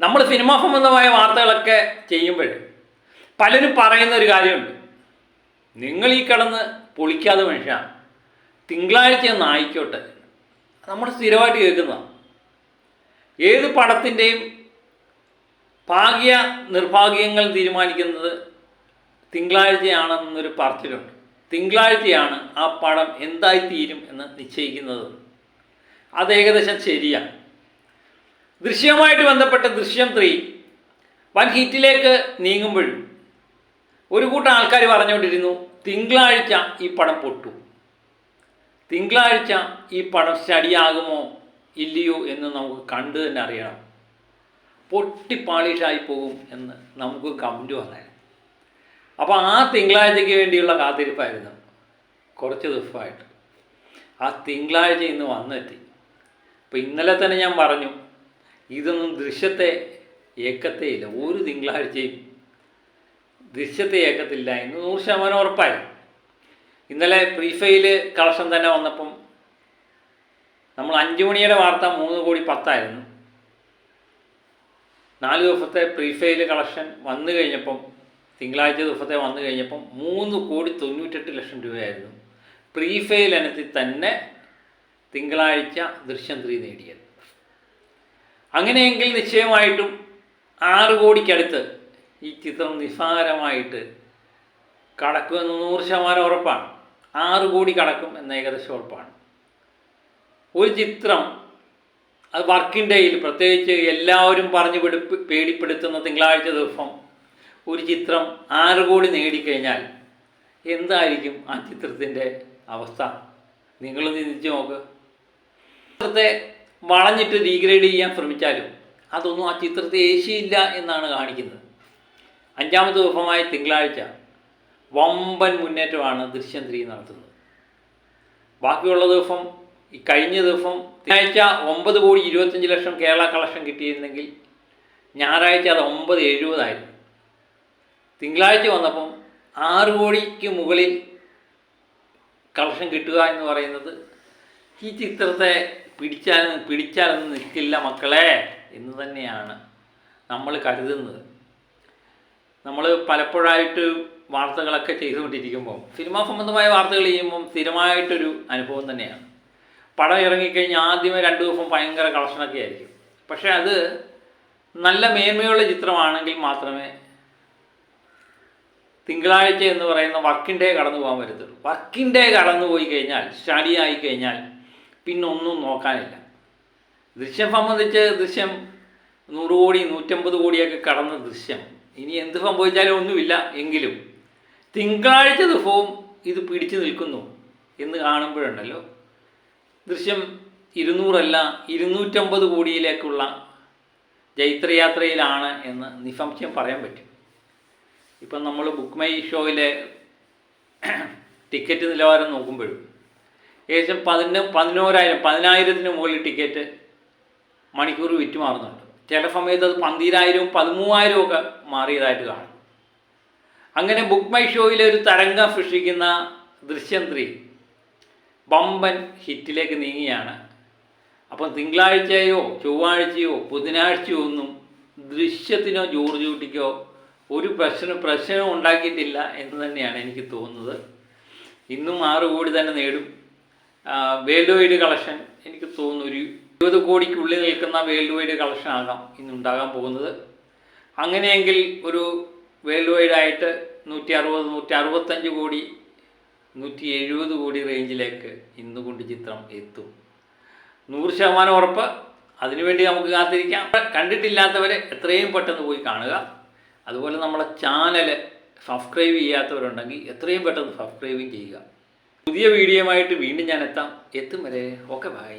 നമ്മൾ സിനിമാ സംബന്ധമായ വാർത്തകളൊക്കെ ചെയ്യുമ്പോൾ പലരും പറയുന്ന ഒരു കാര്യമുണ്ട്, നിങ്ങൾ ഈ കിടന്ന് പൊളിക്കാതെ മനുഷ്യ തിങ്കളാഴ്ച ഒന്ന് ആയിക്കോട്ടെ. നമ്മൾ സ്ഥിരമായിട്ട് കേൾക്കുന്നതാണ്. ഏത് പടത്തിൻ്റെയും ഭാഗ്യ നിർഭാഗ്യങ്ങൾ തീരുമാനിക്കുന്നത് തിങ്കളാഴ്ചയാണെന്നൊരു പറച്ചിലുണ്ട്. തിങ്കളാഴ്ചയാണ് ആ പടം എന്തായിത്തീരും എന്ന് നിശ്ചയിക്കുന്നത്. അത് ഏകദേശം ശരിയാണ്. ദൃശ്യവുമായിട്ട് ബന്ധപ്പെട്ട ദൃശ്യം 3 വൻ ഹിറ്റിലേക്ക് നീങ്ങുമ്പോഴും ഒരു കൂട്ടം ആൾക്കാർ പറഞ്ഞുകൊണ്ടിരുന്നു, തിങ്കളാഴ്ച ഈ പടം പൊട്ടു, തിങ്കളാഴ്ച ഈ പടം സ്റ്റഡിയാകുമോ ഇല്ലയോ എന്ന് നമുക്ക് കണ്ടു തന്നെ അറിയണം, പൊട്ടി പാളിഷായി പോകും എന്ന് നമുക്ക് കമൻറ്റ് വന്നേ. അപ്പോൾ ആ തിങ്കളാഴ്ചയ്ക്ക് വേണ്ടിയുള്ള കാത്തിരിപ്പായിരുന്നു കുറച്ച് ദിവസമായിട്ട്. ആ തിങ്കളാഴ്ച ഇന്ന് വന്നെത്തി. അപ്പോൾ ഇന്നലെ തന്നെ ഞാൻ പറഞ്ഞു, ഇതൊന്നും ദൃശ്യത്തെ ഏക്കത്തേയില്ല, ഒരു തിങ്കളാഴ്ചയും ദൃശ്യത്തെ ഏക്കത്തില്ല എന്ന് 100% ഉറപ്പായി. ഇന്നലെ പ്രീഫെയിൽ കളക്ഷൻ തന്നെ വന്നപ്പം നമ്മൾ 5 മണിയുടെ വാർത്ത 3,10,00,000 4 ദിവസത്തെ പ്രീഫെയിൽ കളക്ഷൻ വന്നു കഴിഞ്ഞപ്പം, തിങ്കളാഴ്ച ദിവസത്തെ വന്നു കഴിഞ്ഞപ്പം 3,98,00,000 രൂപയായിരുന്നു പ്രീഫെയിൽ ഇനത്തിൽ തന്നെ തിങ്കളാഴ്ച ദൃശ്യം 3 നേടിയത്. അങ്ങനെയെങ്കിൽ നിശ്ചയമായിട്ടും 6 കോടിക്കടുത്ത് ഈ ചിത്രം നിസ്സാരമായിട്ട് കടക്കുമെന്ന് 100% ഉറപ്പാണ്. 6 കോടി കടക്കും എന്ന ഏകദേശം ഉറപ്പാണ്. ഒരു ചിത്രം അത് വർക്കിംഗ് ഡേയിൽ, പ്രത്യേകിച്ച് എല്ലാവരും പറഞ്ഞു പേടിപ്പെടുത്തുന്ന തിങ്കളാഴ്ച ദിവസം ഒരു ചിത്രം 6 കോടി നേടിക്കഴിഞ്ഞാൽ എന്തായിരിക്കും ആ ചിത്രത്തിൻ്റെ അവസ്ഥ? നിങ്ങൾ ചിന്തിച്ച് നോക്ക്. ചിത്രത്തെ വളഞ്ഞിട്ട് ഡീഗ്രേഡ് ചെയ്യാൻ ശ്രമിച്ചാലും അതൊന്നും ആ ചിത്രത്തെ ഏശിയില്ല എന്നാണ് കാണിക്കുന്നത്. 5ാമത്തെ ദിവസമായ തിങ്കളാഴ്ച വമ്പൻ മുന്നേറ്റമാണ് ദൃശ്യം 3 നടത്തുന്നത്. ബാക്കിയുള്ള ദിവസം, ഈ കഴിഞ്ഞ ദിവസം തിങ്കളാഴ്ച 9,25,00,000 കേരള കളക്ഷൻ കിട്ടിയിരുന്നെങ്കിൽ ഞായറാഴ്ച അത് 9,70,000 തിങ്കളാഴ്ച വന്നപ്പം 6 കോടിക്ക് മുകളിൽ കളക്ഷൻ കിട്ടുക എന്ന് പറയുന്നത് ഈ ചിത്രത്തെ പിടിച്ചാലൊന്നും നിൽക്കില്ല മക്കളെ എന്ന് തന്നെയാണ് നമ്മൾ കരുതുന്നത്. നമ്മൾ പലപ്പോഴായിട്ട് വാർത്തകളൊക്കെ ചെയ്തുകൊണ്ടിരിക്കുമ്പോൾ, സിനിമാ സംബന്ധമായ വാർത്തകൾ ചെയ്യുമ്പം സ്ഥിരമായിട്ടൊരു അനുഭവം തന്നെയാണ്. പടം ഇറങ്ങിക്കഴിഞ്ഞാൽ ആദ്യമേ 2 ദിവസം ഭയങ്കര കളക്ഷനൊക്കെ ആയിരിക്കും. പക്ഷേ അത് നല്ല മേന്മയുള്ള ചിത്രമാണെങ്കിൽ മാത്രമേ തിങ്കളാഴ്ച എന്ന് പറയുന്ന വർക്കിംഗ് ഡേ കടന്നു പോകാൻ പറ്റത്തുള്ളൂ. വർക്കിംഗ് ഡേ കടന്നു പോയി കഴിഞ്ഞാൽ, സ്റ്റഡി ആയിക്കഴിഞ്ഞാൽ പിന്നെ ഒന്നും നോക്കാനില്ല. ദൃശ്യം സംബന്ധിച്ച് ദൃശ്യം 100 കോടി 150 കോടിയൊക്കെ കടന്ന ദൃശ്യം ഇനി എന്ത് സംഭവിച്ചാലും ഒന്നുമില്ല. എങ്കിലും തിങ്കളാഴ്ച ദിവസവും ഇത് പിടിച്ചു നിൽക്കുന്നു എന്ന് കാണുമ്പോഴുണ്ടല്ലോ, ദൃശ്യം 200 അല്ല 250 കോടിയിലേക്കുള്ള ജൈത്രയാത്രയിലാണ് എന്ന് നിസ്സംശയം പറയാൻ പറ്റും. ഇപ്പം നമ്മൾ ബുക്ക് മൈ ഷോയിലെ ടിക്കറ്റ് നിലവാരം നോക്കുമ്പോഴും ഏകദേശം 10,000 മുകളിൽ ടിക്കറ്റ് മണിക്കൂർ വിറ്റ് മാറുന്നുണ്ട്. ചില സമയത്ത് അത് 12,000 13,000 ഒക്കെ മാറിയതായിട്ട് കാണും. അങ്ങനെ ബുക്ക് മൈ ഷോയിലെ ഒരു തരംഗം സൃഷ്ടിക്കുന്ന ദൃശ്യം 3 ബമ്പൻ ഹിറ്റിലേക്ക് നീങ്ങിയാണ്. അപ്പം തിങ്കളാഴ്ചയോ ചൊവ്വാഴ്ചയോ ബുധനാഴ്ചയോ ഒന്നും ദൃശ്യത്തിനോ ജോർജ് കുട്ടിക്കോ ഒരു പ്രശ്നവും ഉണ്ടാക്കിയിട്ടില്ല എന്ന് തന്നെയാണ് എനിക്ക് തോന്നുന്നത്. ഇന്നും 6 കോടി തന്നെ നേടും. വേൾഡ് വൈഡ് കളക്ഷൻ എനിക്ക് തോന്നുന്നു ഒരു 20 കോടിക്കുള്ളിൽ നിൽക്കുന്ന വേൾഡ് വൈഡ് കളക്ഷൻ ആകാം ഇന്നുണ്ടാകാൻ പോകുന്നത്. അങ്ങനെയെങ്കിൽ ഒരു വേൾഡ് വൈഡായിട്ട് 160-165 കോടി 170 കോടി റേഞ്ചിലേക്ക് ഇന്നുകൊണ്ട് ചിത്രം എത്തും. 100% ഉറപ്പ്. അതിനുവേണ്ടി നമുക്ക് കാത്തിരിക്കാം. കണ്ടിട്ടില്ലാത്തവരെ എത്രയും പെട്ടെന്ന് പോയി കാണുക. അതുപോലെ നമ്മളെ ചാനൽ സബ്സ്ക്രൈബ് ചെയ്യാത്തവരുണ്ടെങ്കിൽ എത്രയും പെട്ടെന്ന് സബ്സ്ക്രൈബും ചെയ്യുക. പുതിയ വീഡിയോയുമായിട്ട് വീണ്ടും ഞാൻ എത്തും വരെ ഓക്കെ ബൈ.